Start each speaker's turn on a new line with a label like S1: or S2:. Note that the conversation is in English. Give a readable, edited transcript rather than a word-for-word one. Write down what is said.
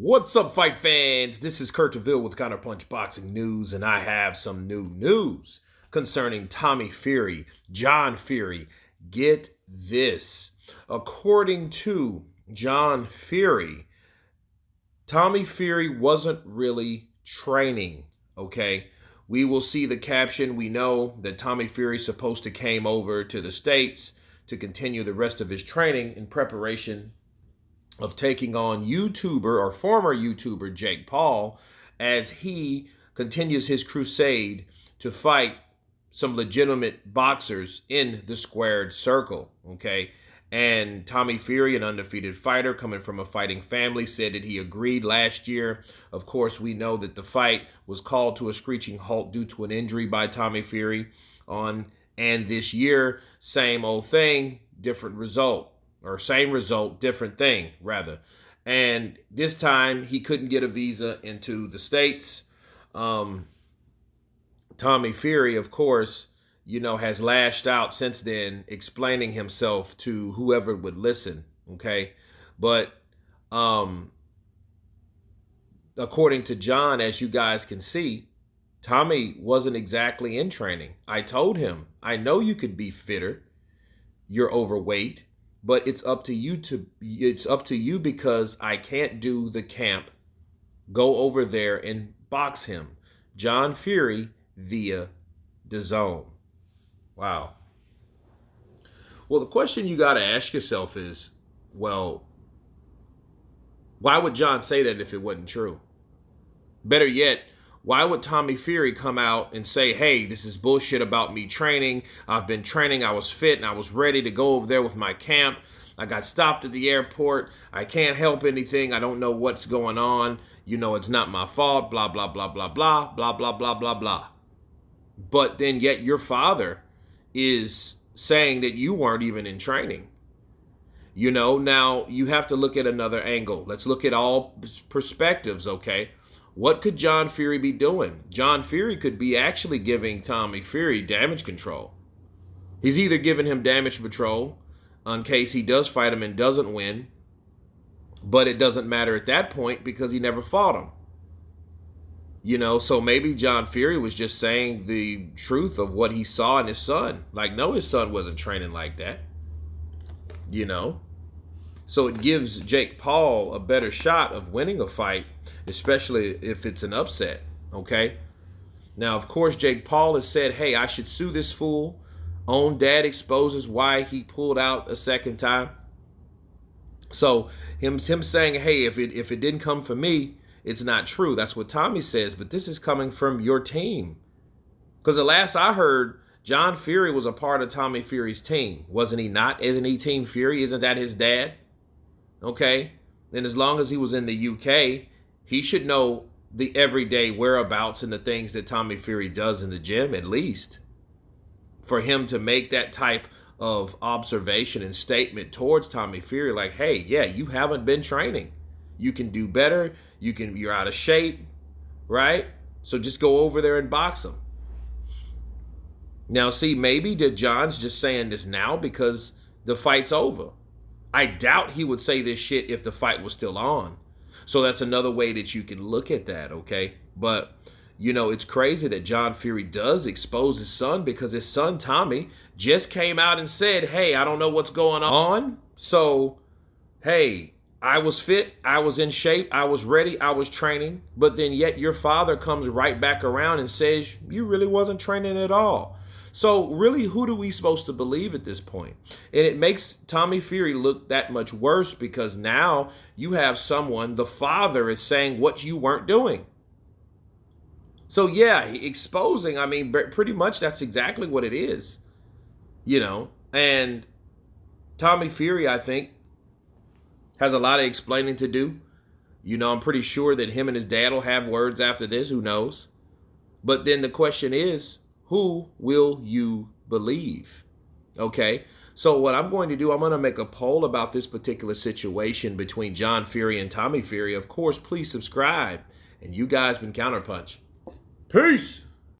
S1: What's up, fight fans? This is Kurt DeVille with Counterpunch Boxing News, and I have some new news concerning Tommy Fury, John Fury. Get this. According to John Fury, Tommy Fury wasn't really training, okay? We will see the caption. We know that Tommy Fury supposed to came over to the States to continue the rest of his training in preparation of taking on YouTuber or former YouTuber Jake Paul as he continues his crusade to fight some legitimate boxers in the squared circle, okay? And Tommy Fury, an undefeated fighter coming from a fighting family, said that he agreed last year. Of course, we know that the fight was called to a screeching halt due to an injury by Tommy Fury and this year, same old thing, different result. Or same result, different thing, rather. And this time, he couldn't get a visa into the States. Tommy Fury, of course, has lashed out since then, explaining himself to whoever would listen, okay? But according to John, as you guys can see, Tommy wasn't exactly in training. I told him, I know you could be fitter. You're overweight. But it's up to you because I can't do the camp. Go over there and box him. John Fury via DAZN. Wow. Well, the question you got to ask yourself is, well, why would John say that if it wasn't true? Better yet, why would Tommy Fury come out and say, hey, this is bullshit about me training. I've been training. I was fit and I was ready to go over there with my camp. I got stopped at the airport. I can't help anything. I don't know what's going on. It's not my fault. Blah, blah, blah, blah, blah, blah, blah, blah, blah, blah. But then yet your father is saying that you weren't even in training. Now you have to look at another angle. Let's look at all perspectives, okay? What could John Fury be doing? John Fury could be actually giving Tommy Fury damage control. He's either giving him damage control in case he does fight him and doesn't win, but it doesn't matter at that point because he never fought him. So maybe John Fury was just saying the truth of what he saw in his son. Like, no, his son wasn't training like that. So it gives Jake Paul a better shot of winning a fight, especially if it's an upset, okay? Now, of course, Jake Paul has said, hey, I should sue this fool. Own dad exposes why he pulled out a second time. So him saying, hey, if it didn't come from me, it's not true. That's what Tommy says, but this is coming from your team. Because the last I heard, John Fury was a part of Tommy Fury's team. Wasn't he not? Isn't he Team Fury? Isn't that his dad? Okay, and as long as he was in the UK, he should know the everyday whereabouts and the things that Tommy Fury does in the gym, at least. For him to make that type of observation and statement towards Tommy Fury, like, hey, yeah, you haven't been training. You can do better. You're out of shape, right? So just go over there and box him. Now, see, maybe John's just saying this now because the fight's over. I doubt he would say this shit if the fight was still on. So that's another way that you can look at that, okay? But, it's crazy that John Fury does expose his son because his son, Tommy, just came out and said, hey, I don't know what's going on. So, hey, I was fit, I was in shape, I was ready, I was training. But then yet your father comes right back around and says, you really wasn't training at all. So really, who do we supposed to believe at this point? And it makes Tommy Fury look that much worse because now you have someone, the father is saying what you weren't doing. So yeah, exposing, I mean, pretty much that's exactly what it is, and Tommy Fury, I think, has a lot of explaining to do. I'm pretty sure that him and his dad will have words after this, who knows? But then the question is, who will you believe? Okay, so what I'm going to do, I'm going to make a poll about this particular situation between John Fury and Tommy Fury. Of course, please subscribe. And you guys been Counterpunch. Peace!